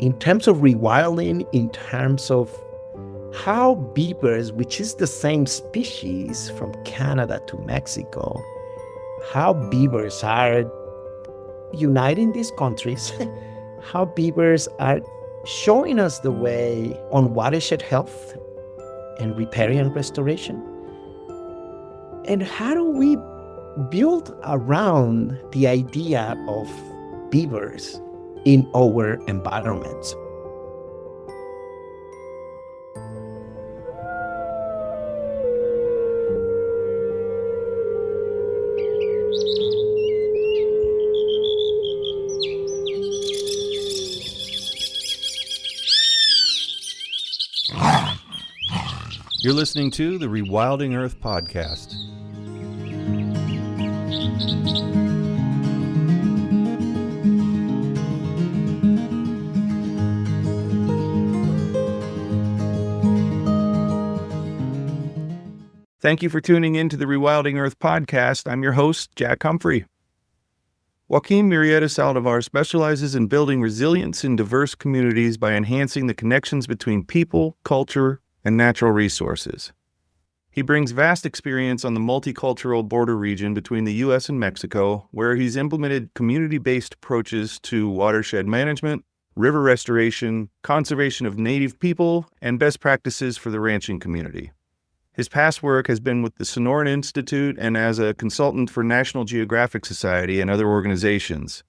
in terms of rewilding, in terms of how beavers, which is the same species from Canada to Mexico, how beavers are uniting these countries, how beavers are showing us the way on watershed health and riparian restoration. And how do we build around the idea of beavers in our environments? You're listening to the Rewilding Earth podcast. Thank you for tuning in to the Rewilding Earth podcast. I'm your host, Jack Humphrey. Joaquin Murrieta-Saldivar specializes in building resilience in diverse communities by enhancing the connections between people, culture, and natural resources. He brings vast experience on the multicultural border region between the U.S. and Mexico, where he's implemented community-based approaches to watershed management, river restoration, conservation of native people, and best practices for the ranching community. His past work has been with the Sonoran Institute and as a consultant for National Geographic Society and other organizations.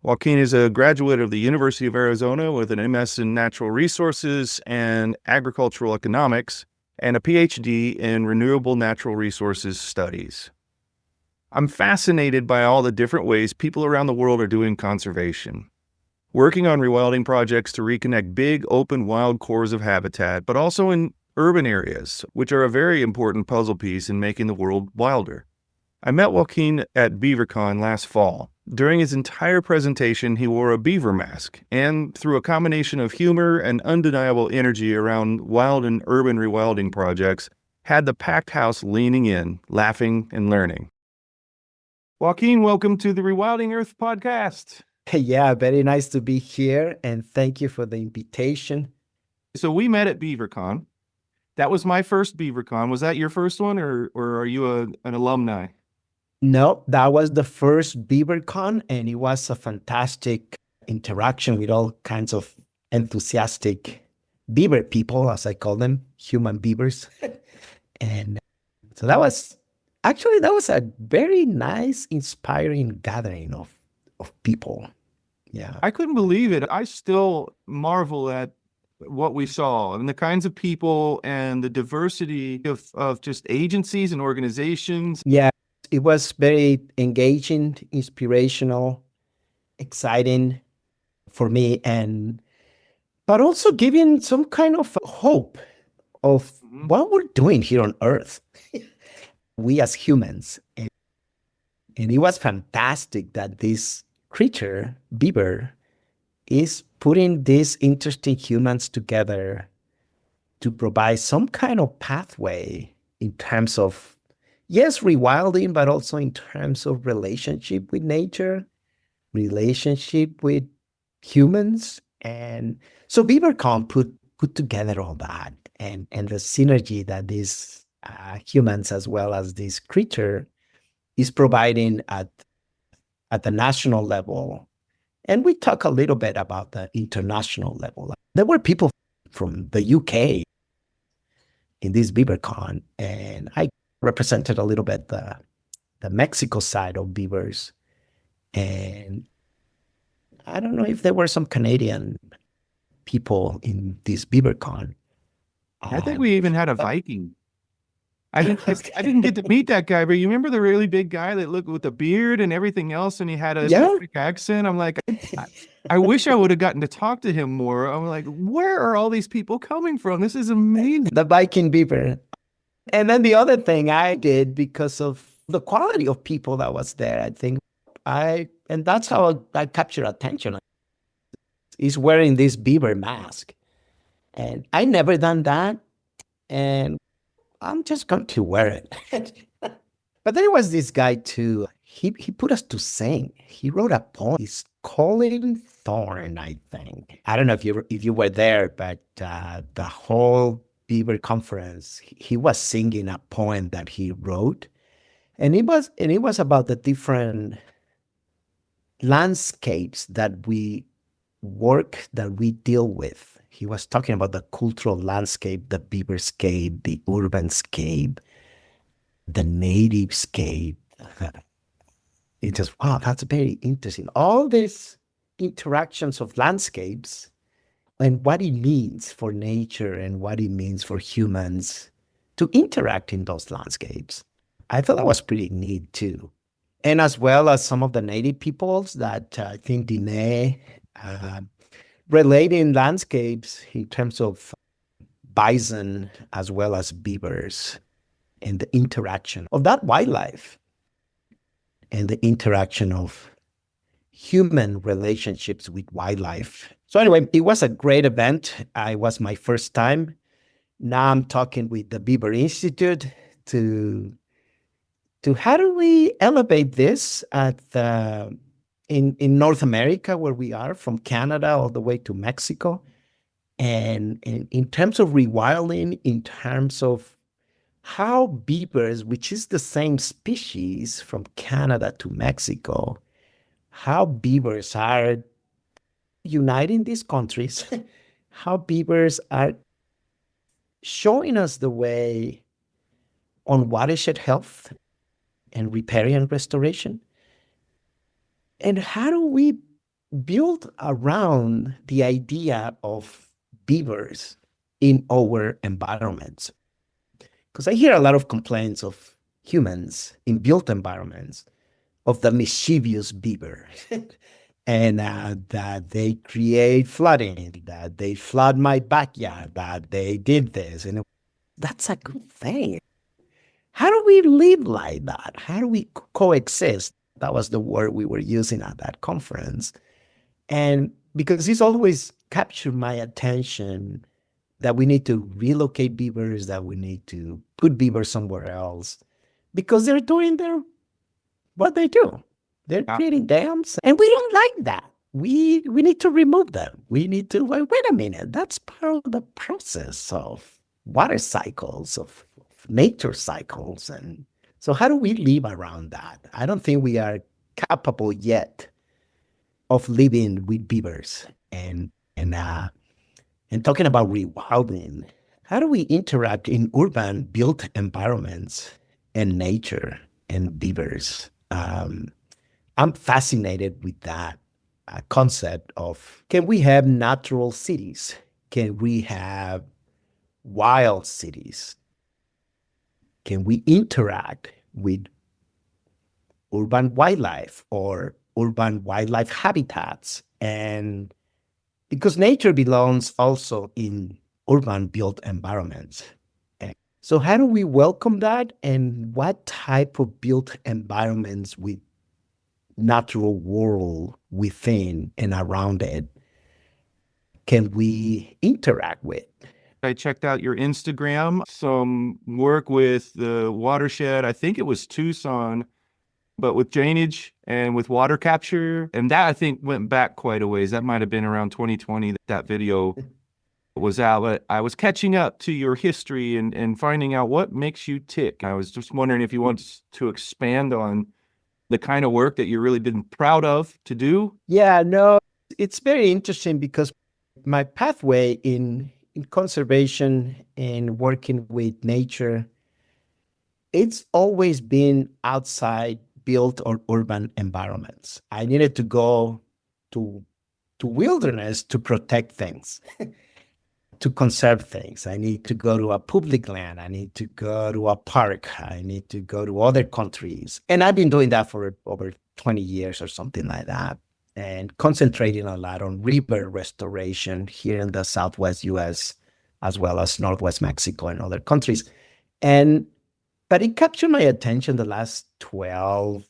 Joaquin is a graduate of the University of Arizona with an MS in Natural Resources and Agricultural Economics and a PhD in Renewable Natural Resources Studies. I'm fascinated by all the different ways people around the world are doing conservation, working on rewilding projects to reconnect big, open, wild cores of habitat, but also in urban areas, which are a very important puzzle piece in making the world wilder. I met Joaquin at BeaverCon last fall. During his entire presentation, he wore a beaver mask, and through a combination of humor and undeniable energy around wild and urban rewilding projects, had the packed house leaning in, laughing and learning. Joaquin, welcome to the Rewilding Earth podcast. Yeah, very nice to be here, and thank you for the invitation. So we met at BeaverCon. That was my first BeaverCon. Was that your first one, or are you an alumni? No, that was the first BeaverCon, and it was a fantastic interaction with all kinds of enthusiastic beaver people, as I call them, human beavers. And so that was a very nice, inspiring gathering of people. Yeah. I couldn't believe it. I still marvel at what we saw and the kinds of people and the diversity of just agencies and organizations. Yeah, it was very engaging, inspirational, exciting for me, but also giving some kind of hope of what we're doing here on Earth, we as humans. And it was fantastic that this creature, beaver, is putting these interesting humans together to provide some kind of pathway in terms of, yes, rewilding, but also in terms of relationship with nature, relationship with humans. And so BeaverCon put together all that and the synergy that these humans as well as this creature is providing at the national level. And we talk a little bit about the international level. There were people from the UK in this BeaverCon, and I represented a little bit the Mexico side of beavers. And I don't know if there were some Canadian people in this BeaverCon. I think we even had a Viking. I didn't get to meet that guy, but you remember the really big guy that looked with the beard and everything else, and he had a thick accent? I'm like, I wish I would have gotten to talk to him more. I'm like, where are all these people coming from? This is amazing. The Viking beaver. And then the other thing I did, because of the quality of people that was there, I think and that's how I captured attention, is wearing this beaver mask. And I never done that. And I'm just going to wear it. But there was this guy too. He put us to sing. He wrote a poem. His Colin Thorne, I think. I don't know if you were there, but the whole Beaver conference, he was singing a poem that he wrote, and it was about the different landscapes that we deal with. He was talking about the cultural landscape, the beaverscape, the urbanscape, the nativescape. It just, wow, that's very interesting. All these interactions of landscapes and what it means for nature and what it means for humans to interact in those landscapes. I thought that was pretty neat too. And as well as some of the native peoples that I think Diné relating landscapes in terms of bison as well as beavers and the interaction of that wildlife and the interaction of human relationships with wildlife. So anyway, it was a great event. It was my first time. Now I'm talking with the Beaver Institute to how do we elevate this in North America, where we are, from Canada all the way to Mexico. And in terms of rewilding, in terms of how beavers, which is the same species from Canada to Mexico, how beavers are uniting these countries, how beavers are showing us the way on watershed health and riparian restoration. And how do we build around the idea of beavers in our environments? Because I hear a lot of complaints of humans in built environments of the mischievous beaver and that they create flooding, that they flood my backyard, that they did this. And that's a good thing. How do we live like that? How do we coexist? That was the word we were using at that conference. And because it's always captured my attention that we need to relocate beavers, that we need to put beavers somewhere else, because they're doing what they do. They're creating dams, and we don't like that. We need to remove them. We need to, wait a minute, that's part of the process of water cycles, of nature cycles. And so how do we live around that? I don't think we are capable yet of living with beavers and talking about rewilding. How do we interact in urban built environments and nature and beavers? I'm fascinated with that concept of, can we have natural cities? Can we have wild cities? Can we interact with urban wildlife or urban wildlife habitats? And because nature belongs also in urban built environments. So how do we welcome that? And what type of built environments with natural world within and around it can we interact with? I checked out your Instagram, some work with the watershed. I think it was Tucson, but with drainage and with water capture. And that, I think, went back quite a ways. That might have been around 2020 that video was out. But I was catching up to your history and finding out what makes you tick. I was just wondering if you want to expand on the kind of work that you've really been proud of to do. Yeah, no, it's very interesting because my pathway in conservation and working with nature, it's always been outside built or urban environments. I needed to go to wilderness to protect things, to conserve things. I need to go to a public land. I need to go to a park. I need to go to other countries. And I've been doing that for over 20 years or something like that, and concentrating a lot on river restoration here in the Southwest US, as well as Northwest Mexico and other countries. But it captured my attention the last 12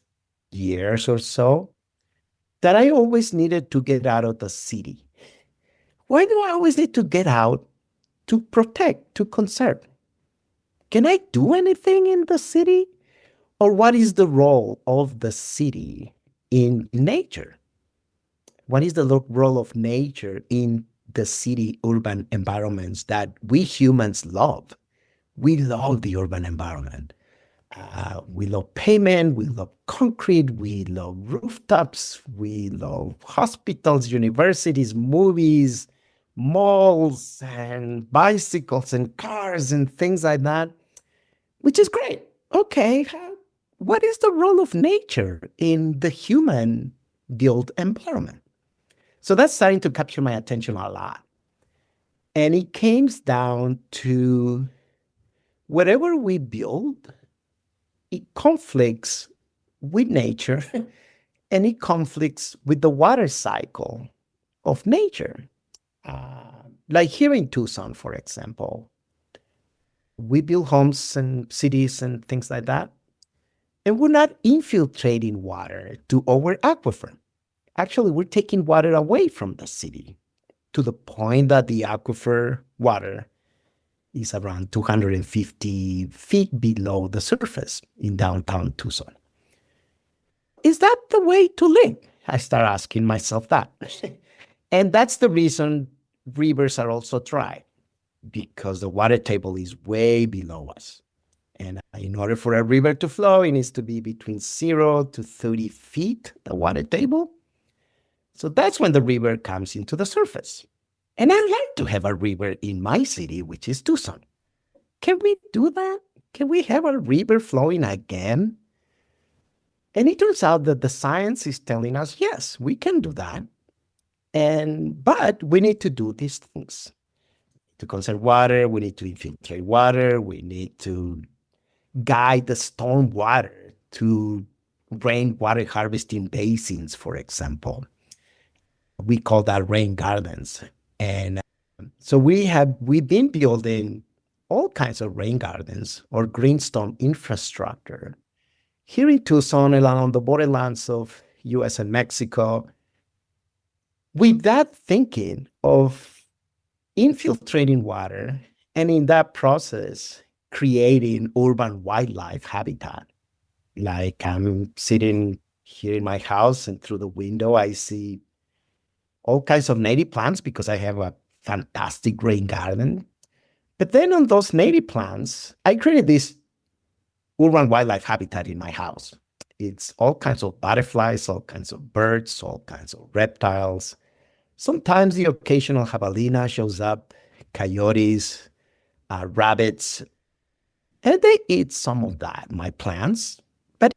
years or so, that I always needed to get out of the city. Why do I always need to get out to protect, to conserve? Can I do anything in the city? Or what is the role of the city in nature? what is the role of nature in the city urban environments that we humans love? We love the urban environment. We love pavement, we love concrete, we love rooftops, we love hospitals, universities, movies, malls, and bicycles and cars and things like that, which is great. Okay, what is the role of nature in the human built environment? So that's starting to capture my attention a lot. And it comes down to whatever we build, it conflicts with nature and it conflicts with the water cycle of nature. Like here in Tucson, for example, we build homes and cities and things like that, and we're not infiltrating water to our aquifer. Actually, we're taking water away from the city to the point that the aquifer water is around 250 feet below the surface in downtown Tucson. Is that the way to live? I start asking myself that. And that's the reason rivers are also dry, because the water table is way below us. And in order for a river to flow, it needs to be between 0 to 30 feet, the water table. So that's when the river comes into the surface. And I'd like to have a river in my city, which is Tucson. Can we do that? Can we have a river flowing again? And it turns out that the science is telling us, yes, we can do that. But we need to do these things. To conserve water, we need to infiltrate water, we need to guide the stormwater to rainwater harvesting basins, for example. We call that rain gardens. And so we've been building all kinds of rain gardens or greenstone infrastructure here in Tucson, along the borderlands of US and Mexico, with that thinking of infiltrating water and in that process, creating urban wildlife habitat. Like I'm sitting here in my house and through the window, I see all kinds of native plants because I have a fantastic rain garden. But then on those native plants, I created this urban wildlife habitat in my house. It's all kinds of butterflies, all kinds of birds, all kinds of reptiles. Sometimes the occasional jabalina shows up, coyotes, rabbits, and they eat some of that, my plants. But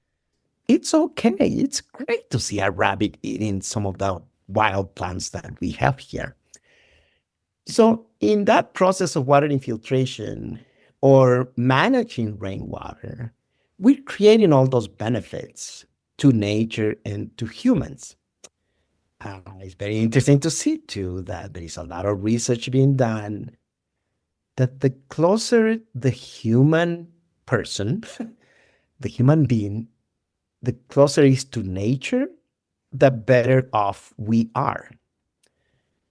it's okay. It's great to see a rabbit eating some of the wild plants that we have here. So in that process of water infiltration or managing rainwater, we're creating all those benefits to nature and to humans. It's very interesting to see, too, that there is a lot of research being done that the closer the human person, the human being, the closer it is to nature, the better off we are.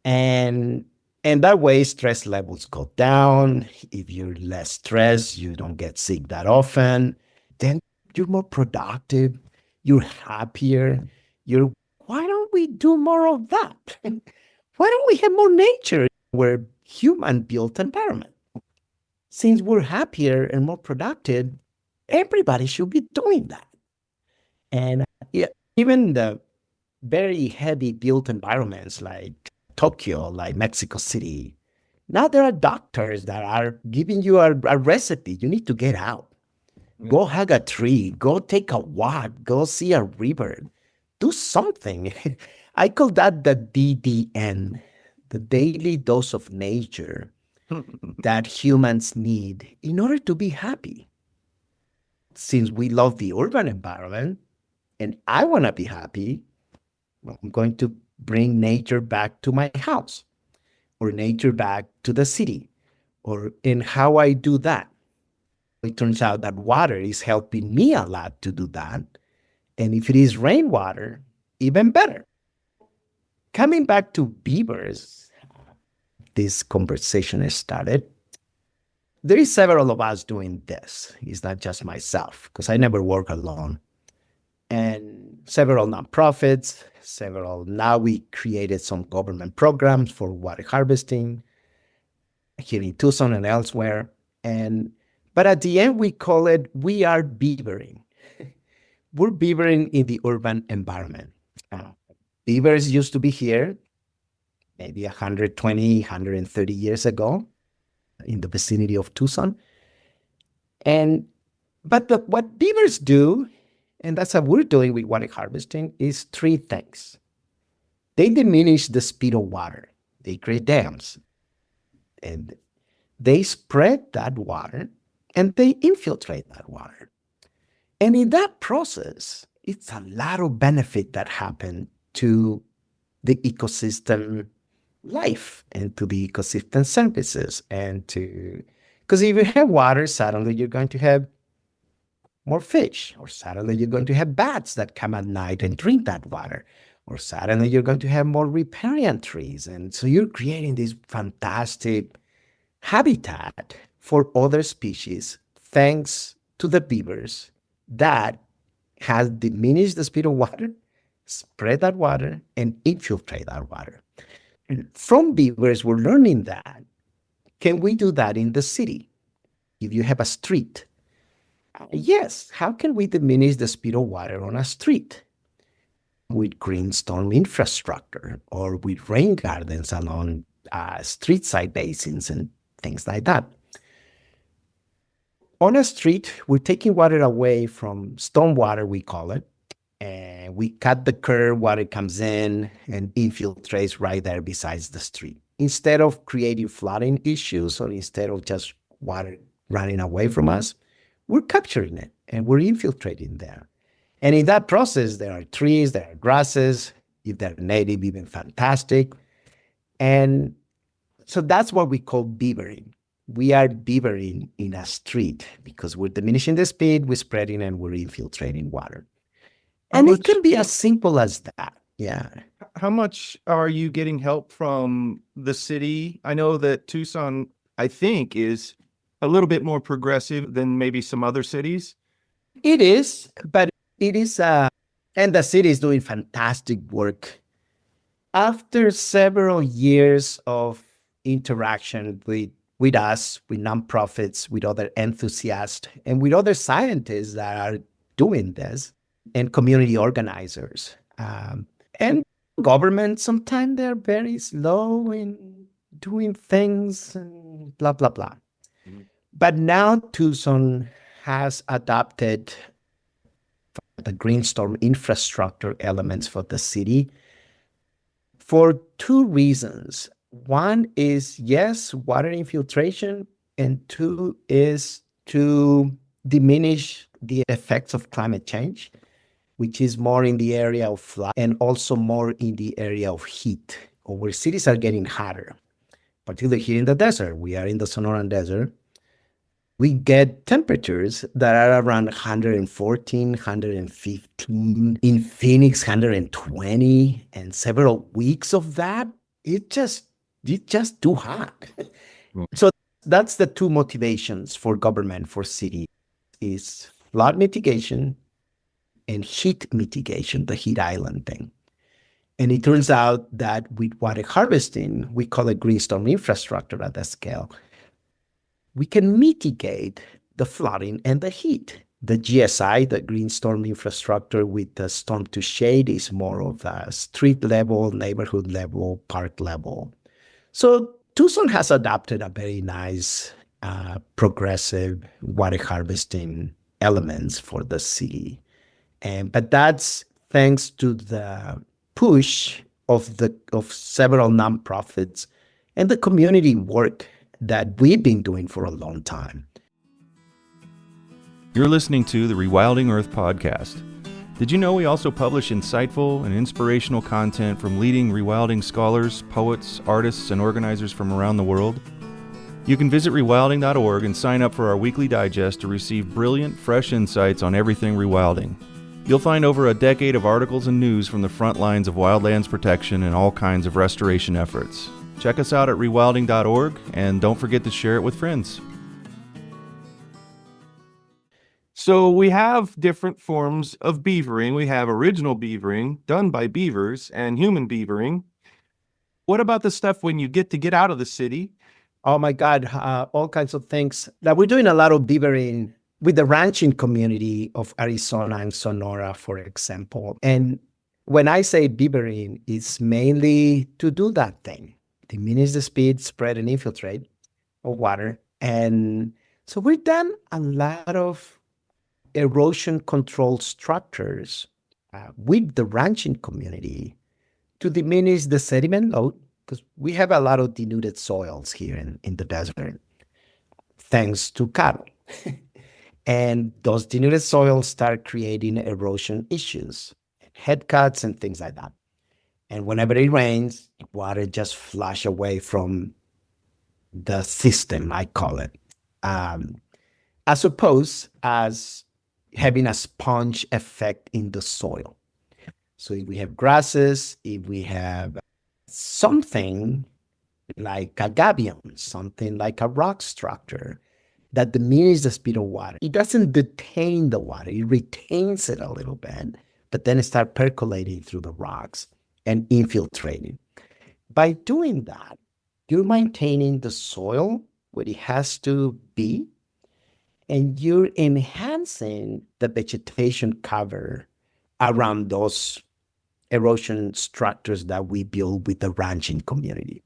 And that way, stress levels go down. If you're less stressed, you don't get sick that often. Then you're more productive. You're happier. Why don't we do more of that? Why don't we have more nature where human-built environment? Since we're happier and more productive, everybody should be doing that. And even the very heavy built environments like Tokyo, like Mexico City, now there are doctors that are giving you a recipe. You need to get out. Go hug a tree. Go take a walk. Go see a river. Do something. I call that the DDN, the daily dose of nature that humans need in order to be happy. Since we love the urban environment and I want to be happy, well, I'm going to bring nature back to my house or nature back to the city. And how I do that? It turns out that water is helping me a lot to do that. And if it is rainwater, even better. Coming back to beavers, this conversation has started. There is several of us doing this. It's not just myself, because I never work alone. And several nonprofits, now we created some government programs for water harvesting here in Tucson and elsewhere. But at the end, we call it, we are beavering. We're beavering in the urban environment. Beavers used to be here maybe 120, 130 years ago in the vicinity of Tucson. But what beavers do, and that's what we're doing with water harvesting, is three things. They diminish the speed of water. They create dams. And they spread that water and they infiltrate that water. And in that process, it's a lot of benefit that happen to the ecosystem life and to the ecosystem services. Because if you have water, suddenly you're going to have more fish, or suddenly you're going to have bats that come at night and drink that water, or suddenly you're going to have more riparian trees. And so you're creating this fantastic habitat for other species thanks to the beavers that has diminished the speed of water, spread that water, and infiltrate that water. And from beavers, we're learning that. Can we do that in the city? If you have a street, yes, how can we diminish the speed of water on a street? With green storm infrastructure or with rain gardens along street side basins and things like that. On a street, we're taking water away from stormwater, we call it, and we cut the curb, water comes in and infiltrates right there besides the street. Instead of creating flooding issues or instead of just water running away from us, we're capturing it and we're infiltrating there. And in that process, there are trees, there are grasses, if they're native, even fantastic. And so that's what we call beavering. We are beavering in a street because we're diminishing the speed, we're spreading, and we're infiltrating water. And it can be as simple as that. Yeah. How much are you getting help from the city? I know that Tucson, I think, is a little bit more progressive than maybe some other cities. It is, but it is, and the city is doing fantastic work. After several years of interaction with us, with nonprofits, with other enthusiasts, and with other scientists that are doing this, and community organizers, and government, sometimes they're very slow in doing things and blah, blah, blah. Mm-hmm. But now Tucson has adopted the green storm infrastructure elements for the city for two reasons. One is, yes, water infiltration, and two is to diminish the effects of climate change, which is more in the area of flood and also more in the area of heat, or where cities are getting hotter, particularly here in the desert. We are in the Sonoran Desert. We get temperatures that are around 114, 115, in Phoenix, 120, and several weeks of that, it's just too hot. So that's the two motivations for government, for city, is flood mitigation and heat mitigation, the heat island thing. And it turns out that with water harvesting, we call it green storm infrastructure at that scale, we can mitigate the flooding and the heat. The GSI, the green storm infrastructure with the storm to shade, is more of a street level, neighborhood level, park level. So Tucson has adopted a very nice, progressive water harvesting elements for the city. But that's thanks to the push of several nonprofits and the community work that we've been doing for a long time. You're listening to the Rewilding Earth podcast. Did you know we also publish insightful and inspirational content from leading rewilding scholars, poets, artists, and organizers from around the world? You can visit rewilding.org and sign up for our weekly digest to receive brilliant, fresh insights on everything rewilding. You'll find over a decade of articles and news from the front lines of wildlands protection and all kinds of restoration efforts. Check us out at rewilding.org, and don't forget to share it with friends. So we have different forms of beavering. We have original beavering done by beavers and human beavering. What about the stuff when you get out of the city? Oh my God, all kinds of things. That we're doing a lot of beavering with the ranching community of Arizona and Sonora, for example. And when I say beavering, it's mainly to do that thing. Diminish the speed, spread, and infiltrate of water. And so we've done a lot of erosion control structures with the ranching community to diminish the sediment load, because we have a lot of denuded soils here in the desert, thanks to cattle. And those denuded soils start creating erosion issues, head cuts, and things like that. And whenever it rains, water just flush away from the system, I call it, as opposed as having a sponge effect in the soil. So if we have grasses, if we have something like a gabion, something like a rock structure that diminishes the speed of water, it doesn't detain the water, it retains it a little bit, but then it starts percolating through the rocks and infiltrating. By doing that, you're maintaining the soil where it has to be, and you're enhancing the vegetation cover around those erosion structures that we build with the ranching community.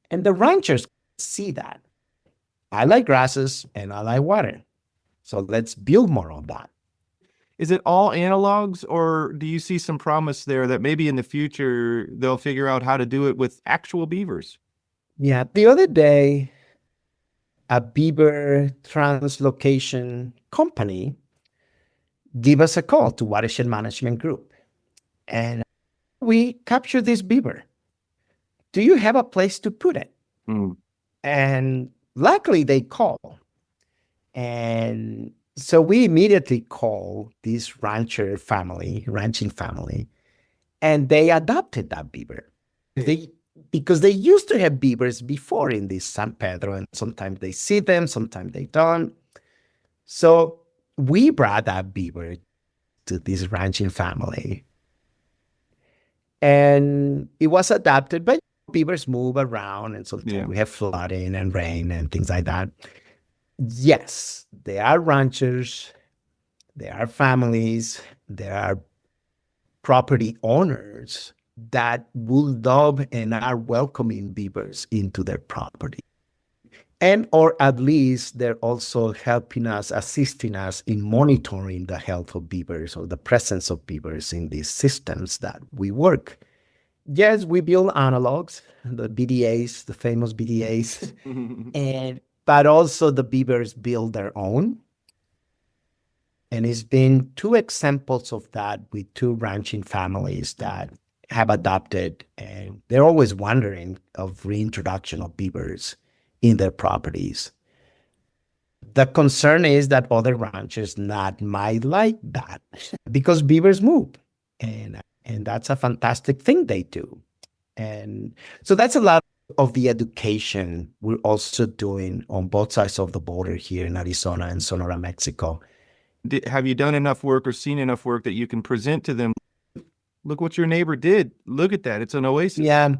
And the ranchers see that. I like grasses and I like water. So let's build more of that. Is it all analogs, or do you see some promise there that maybe in the future they'll figure out how to do it with actual beavers? Yeah. The other day, a beaver translocation company gave us a call to Watershed Management Group. And we captured this beaver. Do you have a place to put it? Mm. And luckily they called. And so we immediately called this ranching family, and they adopted that beaver. Because they used to have beavers before in this San Pedro, and sometimes they see them, sometimes they don't. So we brought that beaver to this ranching family. And it was adopted, but beavers move around, and sometimes we have flooding and rain and things like that. Yes, there are ranchers, there are families, there are property owners that will love and are welcoming beavers into their property. And or at least they're also helping us, assisting us in monitoring the health of beavers or the presence of beavers in these systems that we work. Yes, we build analogs, the BDAs, the famous BDAs, but also the beavers build their own. And it's been 2 examples of that with 2 ranching families that have adopted, and they're always wondering of reintroduction of beavers in their properties. The concern is that other ranchers might like that because beavers move, and that's a fantastic thing they do. And so that's a lot of the education we're also doing on both sides of the border here in Arizona and Sonora, Mexico. Have you done enough work or seen enough work that you can present to them? Look what your neighbor did. Look at that. It's an oasis. Yeah.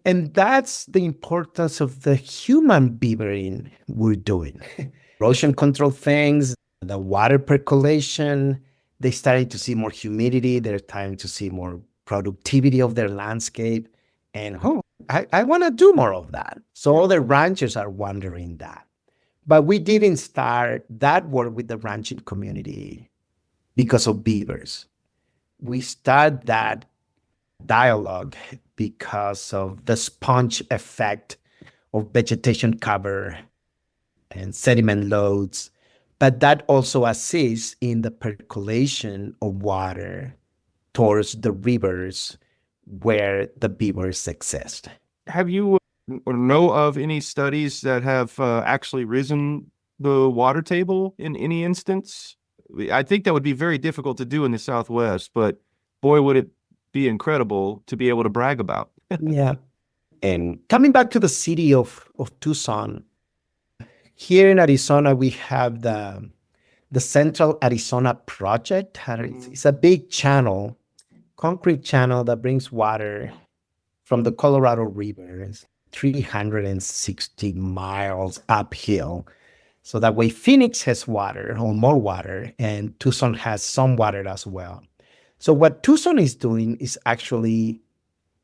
And that's the importance of the human beavering we're doing. Erosion control things, the water percolation, they started to see more humidity. They're starting to see more productivity of their landscape. And I want to do more of that. So all the ranchers are wondering that. But we didn't start that work with the ranching community because of beavers. We started that dialogue because of the sponge effect of vegetation cover and sediment loads, but that also assists in the percolation of water towards the rivers where the beavers exist. Have you or know of any studies that have actually risen the water table in any instance? I think that would be very difficult to do in the Southwest, but boy, would it be incredible to be able to brag about. Yeah. And coming back to the city of Tucson, here in Arizona, we have the the Central Arizona Project. It's a big channel, concrete channel that brings water from the Colorado River. It's 360 miles uphill. So that way Phoenix has water or more water, and Tucson has some water as well. So what Tucson is doing is actually,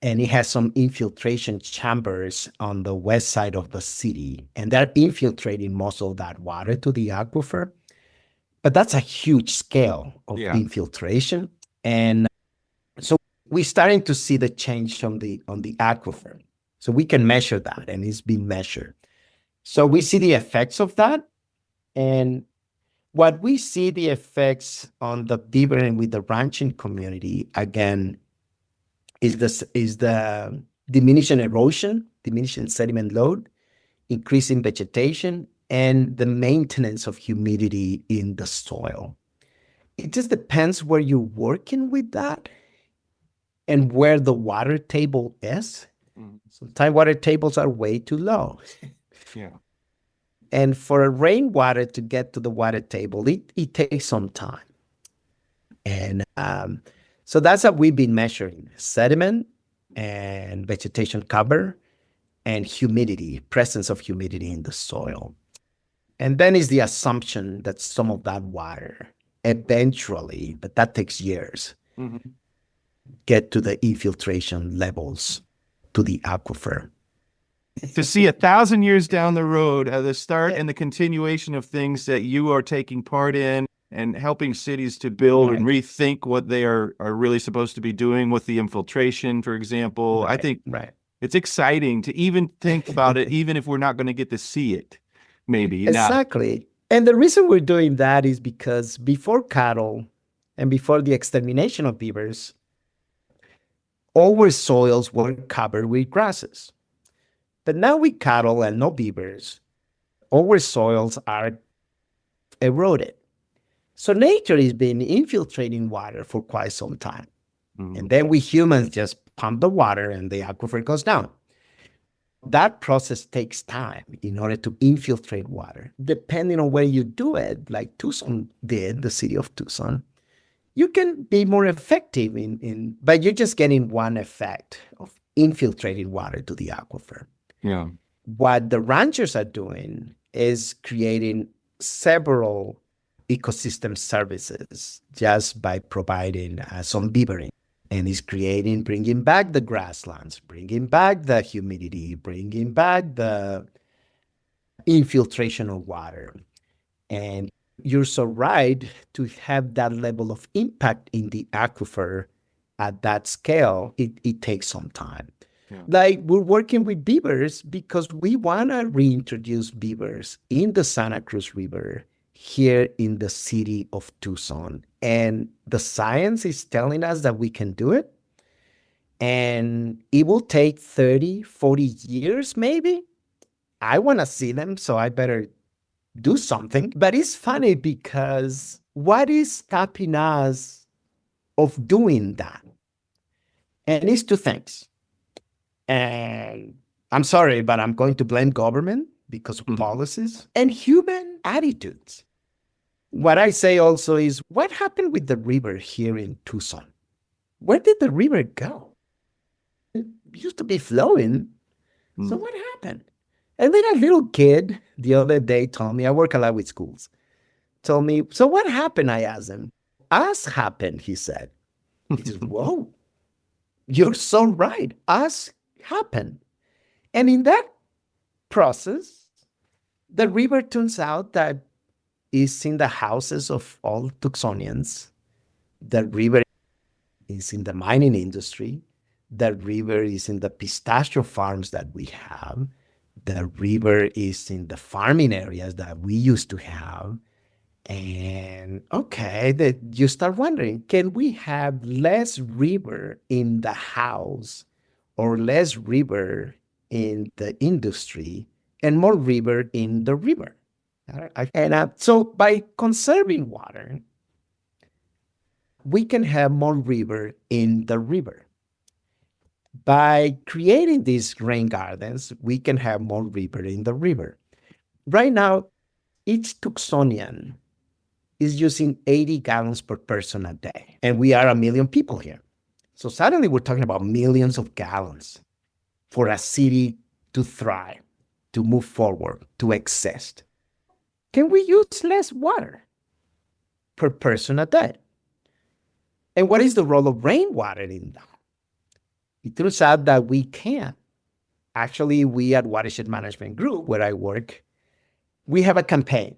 and it has some infiltration chambers on the west side of the city, and they're infiltrating most of that water to the aquifer. But that's a huge scale of infiltration. And so we're starting to see the change on the aquifer. So we can measure that, and it's been measured. So we see the effects of that. And what we see the effects on the beavering with the ranching community, again, is the diminishing erosion, diminishing sediment load, increasing vegetation, and the maintenance of humidity in the soil. It just depends where you're working with that and where the water table is. Sometimes water tables are way too low. Yeah. And for a rainwater to get to the water table, it takes some time. And so that's what we've been measuring: sediment and vegetation cover and humidity, presence of humidity in the soil. And then is the assumption that some of that water eventually, but that takes years, get to the infiltration levels to the aquifer. To see 1,000 years down the road, the start and the continuation of things that you are taking part in and helping cities to build and rethink what they are really supposed to be doing with the infiltration, for example. I think it's exciting to even think about it, even if we're not going to get to see it, maybe. Exactly. And the reason we're doing that is because before cattle and before the extermination of beavers, our soils were covered with grasses. But now with cattle and no beavers, our soils are eroded. So nature has been infiltrating water for quite some time. And then we humans just pump the water and the aquifer goes down. That process takes time in order to infiltrate water. Depending on where you do it, like Tucson did, the city of Tucson, you can be more effective but you're just getting one effect of infiltrating water to the aquifer. Yeah. What the ranchers are doing is creating several ecosystem services just by providing some beavering. And it's bringing back the grasslands, bringing back the humidity, bringing back the infiltration of water. And you're so right to have that level of impact in the aquifer at that scale. It takes some time. Yeah. Like we're working with beavers because we want to reintroduce beavers in the Santa Cruz River here in the city of Tucson. And the science is telling us that we can do it. And it will take 30, 40 years maybe. I want to see them, so I better do something. But it's funny because what is stopping us of doing that? And it's two things. And I'm sorry, but I'm going to blame government because of policies and human attitudes. What I say also is, what happened with the river here in Tucson? Where did the river go? It used to be flowing. So what happened? And then a little kid the other day told me, I work a lot with schools, told me, so what happened? I asked him. Us happened, he said. He said, whoa, you're so right. Us happened. And in that process, the river turns out that is in the houses of all Tucsonians. The river is in the mining industry. The river is in the pistachio farms that we have. The river is in the farming areas that we used to have. And okay, you start wondering, can we have less river in the house or less river in the industry and more river in the river? And so by conserving water, we can have more river in the river. By creating these rain gardens, we can have more river in the river. Right now, each Tucsonian is using 80 gallons per person a day. And we are 1 million people here. So suddenly we're talking about millions of gallons for a city to thrive, to move forward, to exist. Can we use less water per person a day? And what is the role of rainwater in that? It turns out that we can. Actually, we at Watershed Management Group, where I work, we have a campaign,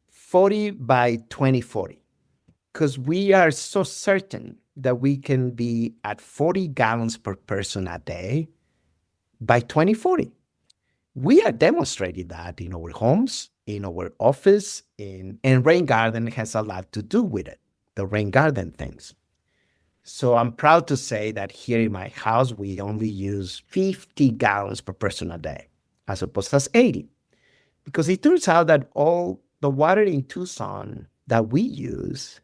40 by 2040, because we are so certain that we can be at 40 gallons per person a day by 2040. We are demonstrating that in our homes, in our office, and Rain Garden has a lot to do with it, the Rain Garden things. So I'm proud to say that here in my house, we only use 50 gallons per person a day, as opposed to 80. Because it turns out that all the water in Tucson that we use,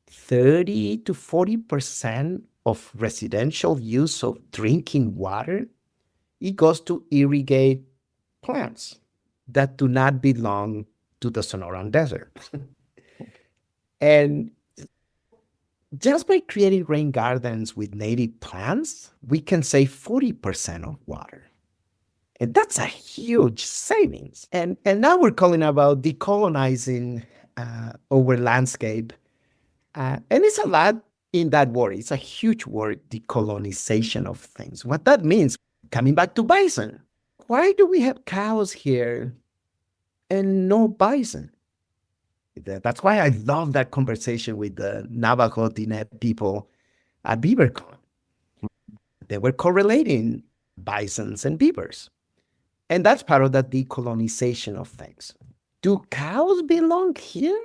30 to 40% of residential use of drinking water, it goes to irrigate plants that do not belong to the Sonoran Desert. And just by creating rain gardens with native plants, we can save 40% of water. And that's a huge savings. And now we're calling about decolonizing our landscape. And it's a lot in that word. It's a huge word, decolonization of things. What that means, coming back to bison. Why do we have cows here and no bison? That's why I love that conversation with the Navajo Diné people at BeaverCon. They were correlating bisons and beavers. And that's part of that decolonization of things. Do cows belong here?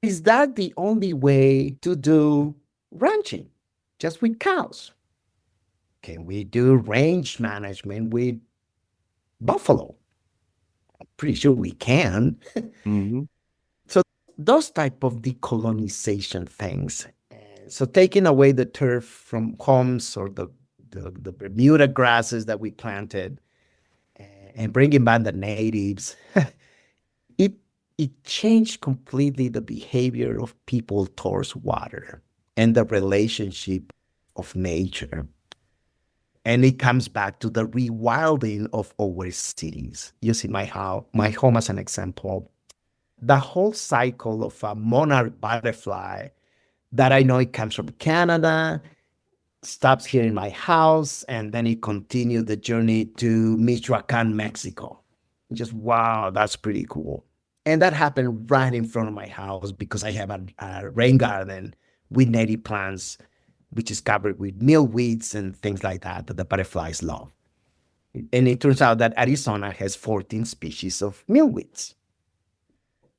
Is that the only way to do ranching? Just with cows? Can we do range management with buffalo? I'm pretty sure we can. Mm-hmm. So those type of decolonization things. So taking away the turf from homes or the Bermuda grasses that we planted and bringing back the natives, it changed completely the behavior of people towards water and the relationship of nature. And it comes back to the rewilding of our cities. Using my home as an example, the whole cycle of a monarch butterfly that I know it comes from Canada, stops here in my house, and then it continued the journey to Michoacan, Mexico. Just, wow, that's pretty cool. And that happened right in front of my house because I have a rain garden with native plants, which is covered with milkweeds and things like that the butterflies love. And it turns out that Arizona has 14 species of milkweeds.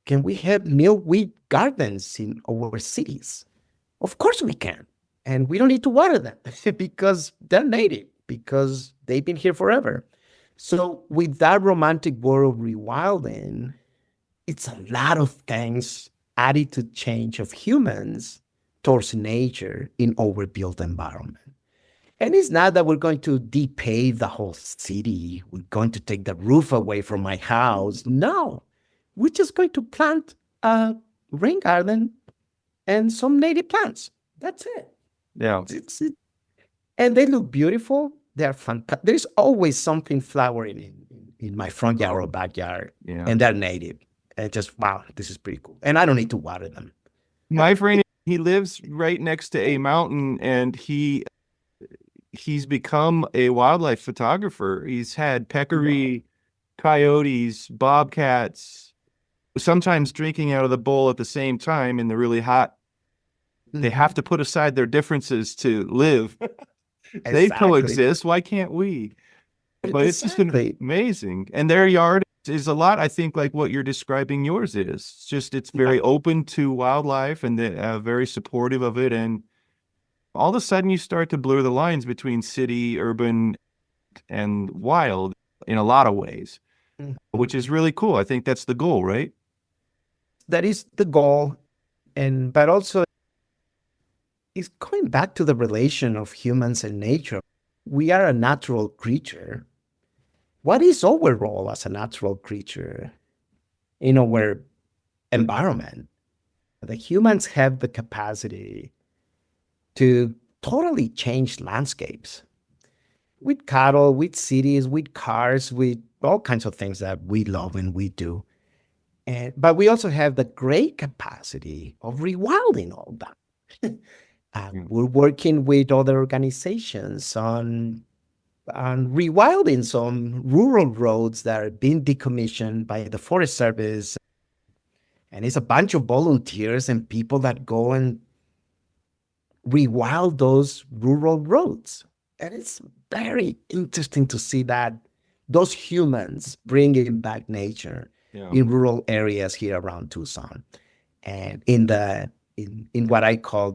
Can we have milkweed gardens in our cities? Of course we can. And we don't need to water them because they're native, because they've been here forever. So with that romantic word of rewilding, it's a lot of things added to change of humans towards nature in our built environment. And it's not that we're going to depave the whole city. We're going to take the roof away from my house. No, we're just going to plant a rain garden and some native plants. That's it. Yeah. And they look beautiful. They're fantastic. There's always something flowering in my front yard or backyard. Yeah. And they're native. And just, wow, this is pretty cool. And I don't need to water them. My friend, he lives right next to a mountain, and he's become a wildlife photographer. He's had peccary, coyotes, bobcats, sometimes drinking out of the bowl at the same time in the really hot. They have to put aside their differences to live. They coexist. Why can't we? But it's just amazing. And their yard is a lot, I think, like what you're describing yours is. It's very open to wildlife, and very supportive of it. And all of a sudden you start to blur the lines between city, urban, and wild in a lot of ways, which is really cool. I think that's the goal, right? That is the goal. But also it's going back to the relation of humans and nature. We are a natural creature. What is our role as a natural creature in our environment. The humans have the capacity to totally change landscapes with cattle, with cities, with cars, with all kinds of things that we love and we do. But we also have the great capacity of rewilding all that. We're working with other organizations on rewilding some rural roads that are being decommissioned by the Forest Service. And it's a bunch of volunteers and people that go and rewild those rural roads. And it's very interesting to see that those humans bringing back nature in rural areas here around Tucson, and in what I call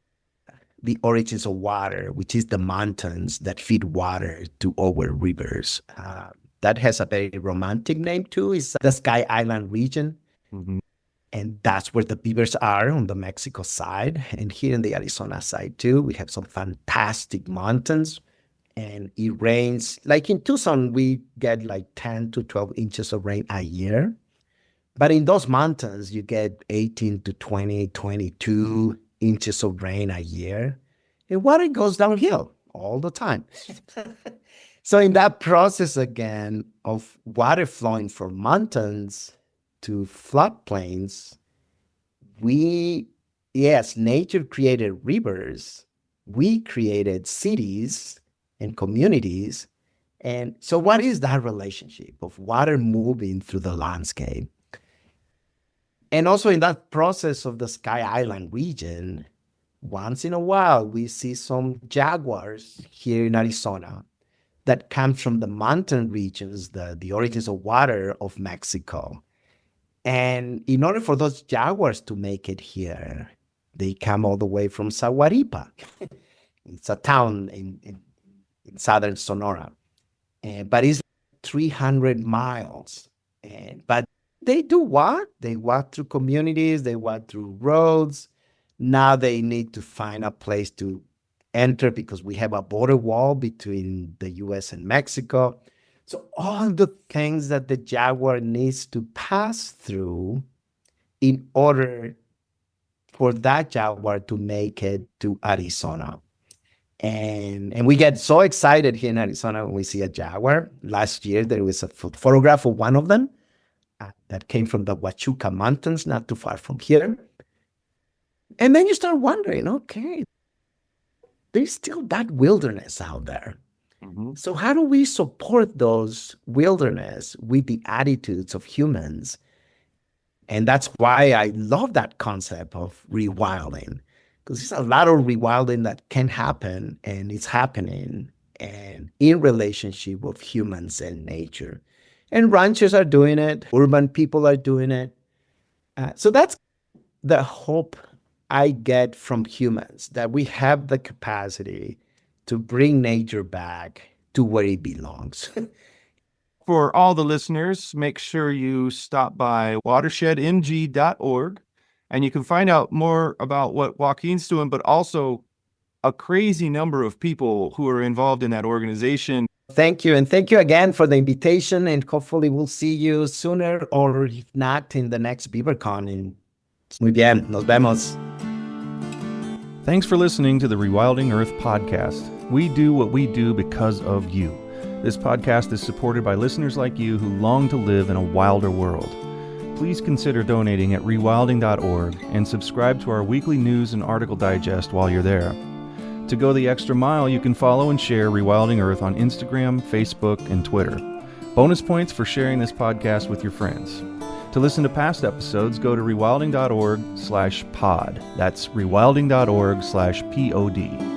the origins of water, which is the mountains that feed water to our rivers. That has a very romantic name too. It's the Sky Island region. Mm-hmm. And that's where the beavers are on the Mexico side. And here in the Arizona side too, we have some fantastic mountains. And it rains, like in Tucson, we get like 10 to 12 inches of rain a year. But in those mountains, you get 18 to 20, 22 inches of rain a year. And water goes downhill all the time. So in that process, again, of water flowing from mountains to floodplains, nature created rivers. We created cities and communities. And so what is that relationship of water moving through the landscape? And also in that process of the Sky Island region, once in a while, we see some jaguars here in Arizona that come from the mountain regions, the origins of water of Mexico. And in order for those jaguars to make it here, they come all the way from Sahuaripa. It's a town in southern Sonora. But it's 300 miles. But they do what? They walk through communities, they walk through roads. Now they need to find a place to enter because we have a border wall between the US and Mexico. So all the things that the jaguar needs to pass through in order for that jaguar to make it to Arizona. And we get so excited here in Arizona when we see a jaguar. Last year, there was a photograph of one of them that came from the Huachuca Mountains, not too far from here. And then you start wondering, okay, there's still that wilderness out there. Mm-hmm. So how do we support those wilderness with the attitudes of humans? And that's why I love that concept of rewilding, because there's a lot of rewilding that can happen, and it's happening, and in relationship with humans and nature. And ranchers are doing it. Urban people are doing it. So that's the hope I get from humans, that we have the capacity to bring nature back to where it belongs. For all the listeners, make sure you stop by watershedmg.org, and you can find out more about what Joaquin's doing, but also a crazy number of people who are involved in that organization. Thank you. And thank you again for the invitation. And hopefully we'll see you sooner, or if not, in the next BeaverCon. Muy bien. Nos vemos. Thanks for listening to the Rewilding Earth podcast. We do what we do because of you. This podcast is supported by listeners like you who long to live in a wilder world. Please consider donating at rewilding.org and subscribe to our weekly news and article digest while you're there. To go the extra mile, you can follow and share Rewilding Earth on Instagram, Facebook, and Twitter. Bonus points for sharing this podcast with your friends. To listen to past episodes, go to rewilding.org/pod. That's rewilding.org/pod.